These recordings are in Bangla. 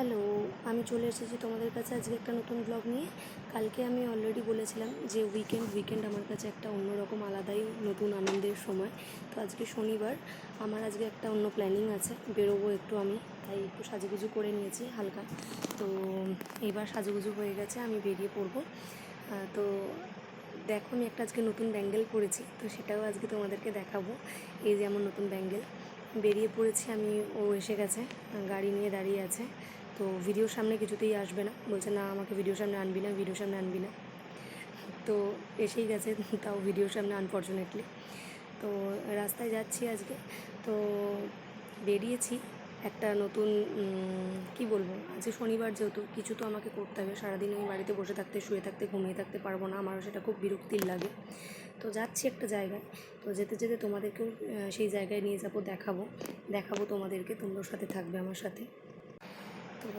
হ্যালো, আমি চলে এসেছি তোমাদের কাছে আজকে একটা নতুন ব্লগ নিয়ে। কালকে আমি অলরেডি বলেছিলাম যে উইকেন্ড আমার কাছে একটা অন্যরকম আলাদাই নতুন আনন্দের সময়। তো আজকে শনিবার, আমার আজকে একটা অন্য প্ল্যানিং আছে, বেরোবো একটু আমি, তাই একটু সাজুগুজু করে নিয়েছি হালকা। তো এবার সাজুগুজু হয়ে গেছে, আমি বেরিয়ে পড়বো। তো দেখো, আমি একটা আজকে নতুন ব্যাঙ্গেল পরেছি, তো সেটাও আজকে তোমাদেরকে দেখাবো। এই যে আমার নতুন ব্যাঙ্গেল, বেরিয়ে পড়েছি আমি। ও এসে গেছে, গাড়ি নিয়ে দাঁড়িয়ে আছে। তো ভিডিওর সামনে কিছুতেই আসবে না, বলছে না আমাকে ভিডিওর সামনে আনবি না, ভিডিওর সামনে আনবি না। তো এসেই গেছে, তাও ভিডিওর সামনে আনফর্চুনেটলি। তো রাস্তায় যাচ্ছি আজকে। তো বেরিয়েছি একটা নতুন, কি বলবো, আজকে শনিবার যেহেতু কিছু তো আমাকে করতে হবে। সারাদিন আমি বাড়িতে বসে থাকতে, শুয়ে থাকতে, ঘুমিয়ে থাকতে পারবো না, আমারও সেটা খুব বিরক্তির লাগে। তো যাচ্ছি একটা জায়গায়, তো যেতে যেতে তোমাদেরকেও সেই জায়গায় নিয়ে যাবো, দেখাবো তোমাদেরকে, তোমরাও সাথে থাকবে আমার সাথে। তো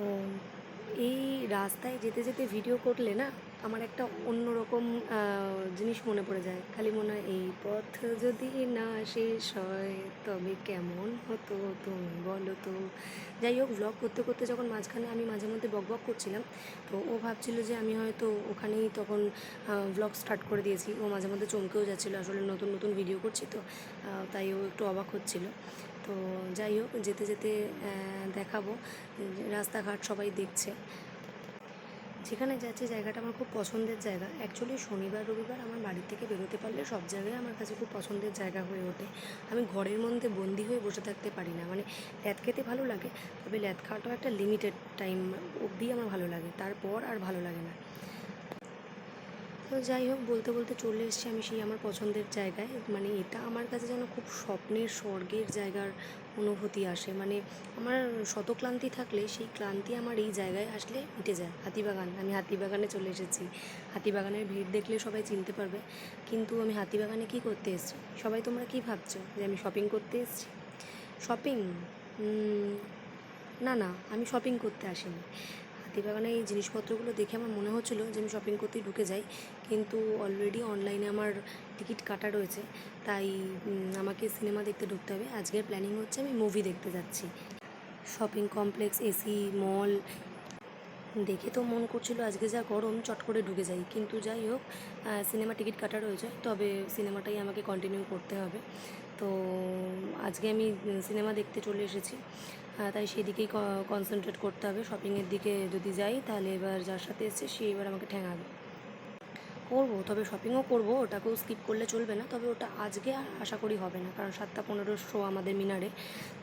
এই রাস্তায় যেতে যেতে ভিডিও করলে না, আমার একটা অন্যরকম জিনিস মনে পড়ে যায়। খালি মনে হয় এই পথ যদি না শেষ হয় তবে কেমন হতো তুমি বলো তো। যাই হোক, ব্লগ করতে করতে যখন মাঝখানে আমি মাঝে মধ্যে বক করছিলাম, তো ও ভাবছিল যে আমি হয়তো ওখানেই তখন ব্লগ স্টার্ট করে দিয়েছি। ও মাঝে মধ্যে চমকেও যাচ্ছিলো, আসলে নতুন নতুন ভিডিও করছি তো, তাই ও একটু অবাক হচ্ছিল। তো যাই হোক, যেতে যেতে দেখাবো। রাস্তাঘাট সবাই দেখছে। যেখানে যাচ্ছি জায়গাটা আমার খুব পছন্দের জায়গা। অ্যাকচুয়ালি শনিবার রবিবার আমার বাড়ি থেকে বেরোতে পারলে সব জায়গায় আমার কাছে খুব পছন্দের জায়গা হয়ে ওঠে। আমি ঘরের মধ্যে বন্দি হয়ে বসে থাকতে পারি না। মানে ল্যাদ খেতে ভালো লাগে, তবে ল্যাদ খাওয়াটাও একটা লিমিটেড টাইম অবধি আমার ভালো লাগে, তারপর আর ভালো লাগে না। তো যাই হোক, বলতে বলতে চলে এসেছি আমি সেই আমার পছন্দের জায়গায়। মানে এটা আমার কাছে যেন খুব স্বপ্নের স্বর্গের জায়গার অনুভূতি আসে। মানে আমার শত ক্লান্তি থাকলে সেই ক্লান্তি আমার এই জায়গায় আসলে মিটে যায়। হাতিবাগান, আমি হাতিবাগানে চলে এসেছি। হাতিবাগানের ভিড় দেখলে সবাই চিনতে পারবে। কিন্তু আমি হাতিবাগানে কী করতে এসেছি? সবাই তোমরা কী ভাবছো যে আমি শপিং করতে এসেছি? শপিং? না না, আমি শপিং করতে আসিনি। হাতিবাগানে এই জিনিসপত্রগুলো দেখে আমার মনে হচ্ছিলো যে আমি শপিং করতেই ঢুকে যাই, কিন্তু অলরেডি অনলাইনে আমার টিকিট কাটা রয়েছে, তাই আমাকে সিনেমা দেখতে ঢুকতে হবে। আজকের প্ল্যানিং হচ্ছে আমি মুভি দেখতে যাচ্ছি। শপিং কমপ্লেক্স, এসি মল দেখে তো মন করছিল আজকে যা গরম চট করে ঢুকে যাই, কিন্তু যাই হোক, সিনেমা টিকিট কাটা রয়েছে, তবে সিনেমাটাই আমাকে কন্টিনিউ করতে হবে। তো আজকে আমি সিনেমা দেখতে চলে এসেছি, তাই সেদিকেই কনসেন্ট্রেট করতে হবে। শপিংয়ের দিকে যদি যাই তাহলে এবার যার সাথে এসেছে সে এবার আমাকে ঠ্যাঙাবে। করবো, তবে শপিংও করবো, ওটাকেও স্কিপ করলে চলবে না। তবে ওটা আজকে আশা করি হবে না, কারণ 7:15 শো আমাদের মিনারে।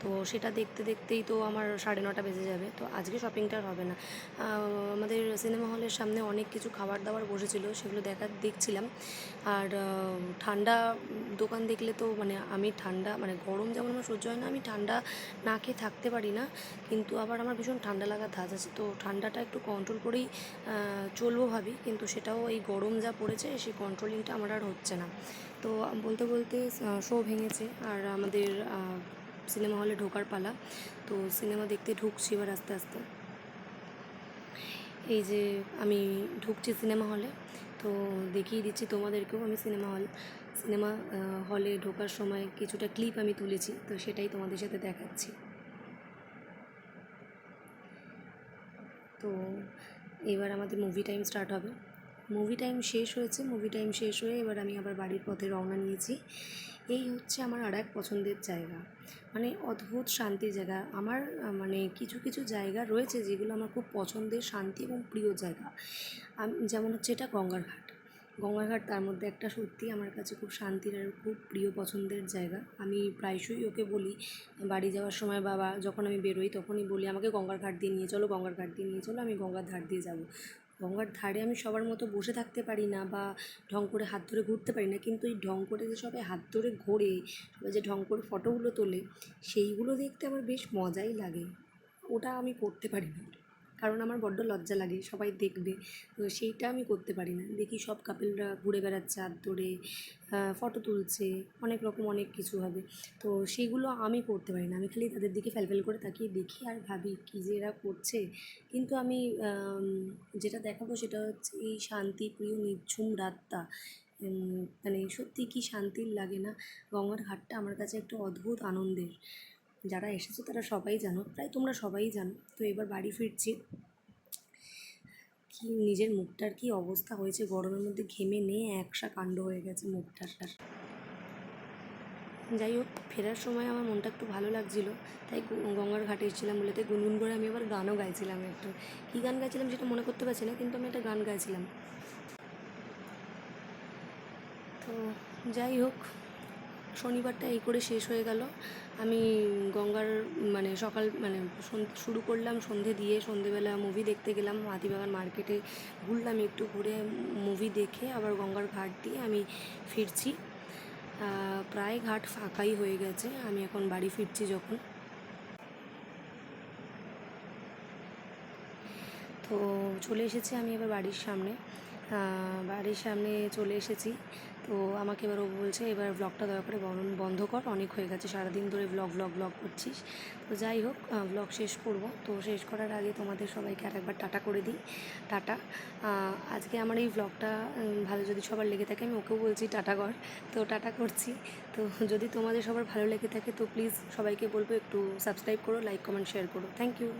তো সেটা দেখতে দেখতেই তো আমার 9:30 বেজে যাবে, তো আজকে শপিংটা আর হবে না। আমাদের সিনেমা হলের সামনে অনেক কিছু খাবার দাবার বসেছিল, সেগুলো দেখছিলাম। আর ঠান্ডা দোকান দেখলে তো, মানে আমি ঠান্ডা, মানে গরম যেমন আমার সহ্য হয় না, আমি ঠান্ডা না খেয়ে থাকতে পারি না, কিন্তু আবার আমার ভীষণ ঠান্ডা লাগার ধাঁচ আছে। তো ঠান্ডাটা একটু কন্ট্রোল করেই চলবো ভাবি, কিন্তু সেটাও এই গরম যা পড়েছে সেই কন্ট্রোলিংটা আমার আর হচ্ছে না। তো বলতে বলতে শো ভেঙেছে আর আমাদের সিনেমা হলে ঢোকার পালা। তো সিনেমা দেখতে ঢুকছি এবার আস্তে আস্তে। এই যে আমি ঢুকছি সিনেমা হলে, তো দেখিয়ে দিচ্ছি তোমাদেরকেও। আমি সিনেমা হলে ঢোকার সময় কিছুটা ক্লিপ আমি তুলেছি, তো সেটাই তোমাদের সাথে দেখাচ্ছি। তো এবার আমাদের মুভি টাইম স্টার্ট হবে। মুভি টাইম শেষ হয়ে এবার আমি আবার বাড়ির পথে রওনা নিয়েছি। এই হচ্ছে আমার আর এক পছন্দের জায়গা, মানে অদ্ভুত শান্তির জায়গা আমার। মানে কিছু কিছু জায়গা রয়েছে যেগুলো আমার খুব পছন্দের, শান্তি এবং প্রিয় জায়গা। যেমন হচ্ছে এটা গঙ্গার ঘাট তার মধ্যে একটা। সত্যি আমার কাছে খুব শান্তির আর খুব প্রিয় পছন্দের জায়গা। আমি প্রায়শই ওকে বলি, বাড়ি যাওয়ার সময় বাবা যখন আমি বেরোই তখনই বলি আমাকে গঙ্গার ঘাট দিয়ে নিয়ে চলো, গঙ্গার ঘাট দিয়ে নিয়ে চলো, আমি গঙ্গার ধার দিয়ে যাব। গঙ্গার ধারে আমি সবার মতো বসে থাকতে পারি না বা ঢং করে হাত ধরে ঘুরতে পারি না, কিন্তু এই ঢং করে যে সবাই হাত ধরে ঘোরে, সবাই যে ঢং করে ফটোগুলো তোলে, সেইগুলো দেখতে আমার বেশ মজাই লাগে। ওটা আমি করতে পারি না, কারণ আমার বড্ড লজ্জা লাগে সবাই দেখবে, তো সেইটা আমি করতে পারি না। দেখি সব কাপেলরা ঘুরে বেড়াচ্ছে হাত ধরে, ফটো তুলছে, অনেক রকম অনেক কিছু হবে, তো সেইগুলো আমি করতে পারি না। আমি খালি তাদের দিকে ফ্যালফ্যাল করে তাকিয়ে দেখি আর ভাবি কী যে এরা করছে। কিন্তু আমি যেটা দেখাবো সেটা হচ্ছে এই শান্তিপ্রিয় নিঝুম রাতটা। মানে সত্যি কি শান্তির লাগে না। গঙ্গার ঘাটটা আমার কাছে একটা অদ্ভুত আনন্দের। যারা এসেছো তারা সবাই জানো, প্রায় তোমরা সবাই জানো। তো এবার বাড়ি ফিরছি। কি নিজের মুখটার কি অবস্থা হয়েছে, গরমের মধ্যে ঘেমে নিয়ে একসা কাণ্ড হয়ে গেছে মুখটার। যাই হোক, ফেরার সময় আমার মনটা একটু ভালো লাগছিলো, তাই গঙ্গার ঘাটে এসেছিলাম বলে তাই গুনগুন করে আমি আবার গানও গাইছিলাম একটু। কী গান গাইছিলাম সেটা মনে করতে পারছি না, কিন্তু আমি একটা গান গাইছিলাম। তো যাই হোক, শনিবারটা এই করে শেষ হয়ে গেল। আমি গঙ্গার শুরু করলাম সন্ধে দিয়ে, সন্ধেবেলা মুভি দেখতে গেলাম, হাতিবাগান মার্কেটে ঘুরলাম একটু, ঘুরে মুভি দেখে আবার গঙ্গার ঘাট দিয়ে আমি ফিরছি। প্রায় ঘাট ফাঁকাই হয়ে গেছে, আমি এখন বাড়ি ফিরছি যখন। তো চলে এসেছি আমি এবার বাড়ির সামনে চলে এসেছি। তো আমাকে এবার ও বলছে এবার ব্লগটা দয়া করে বন্ধ কর, অনেক হয়ে গেছে, সারাদিন ধরে ব্লগ করছিস। তো যাই হোক, ব্লগ শেষ করব। তো শেষ করার আগে তোমাদের সবাইকে আরেকবার টাটা করে দিই। টাটা। আজকে আমার এই ব্লগটা ভালো যদি সবার লেগে থাকে, আমি ওকেও বলছি টাটা কর, তো টাটা করছি। তো যদি তোমাদের সবার ভালো লেগে থাকে তো প্লিজ সবাইকে বলবো একটু সাবস্ক্রাইব করো, লাইক কমেন্ট শেয়ার করো। Thank you.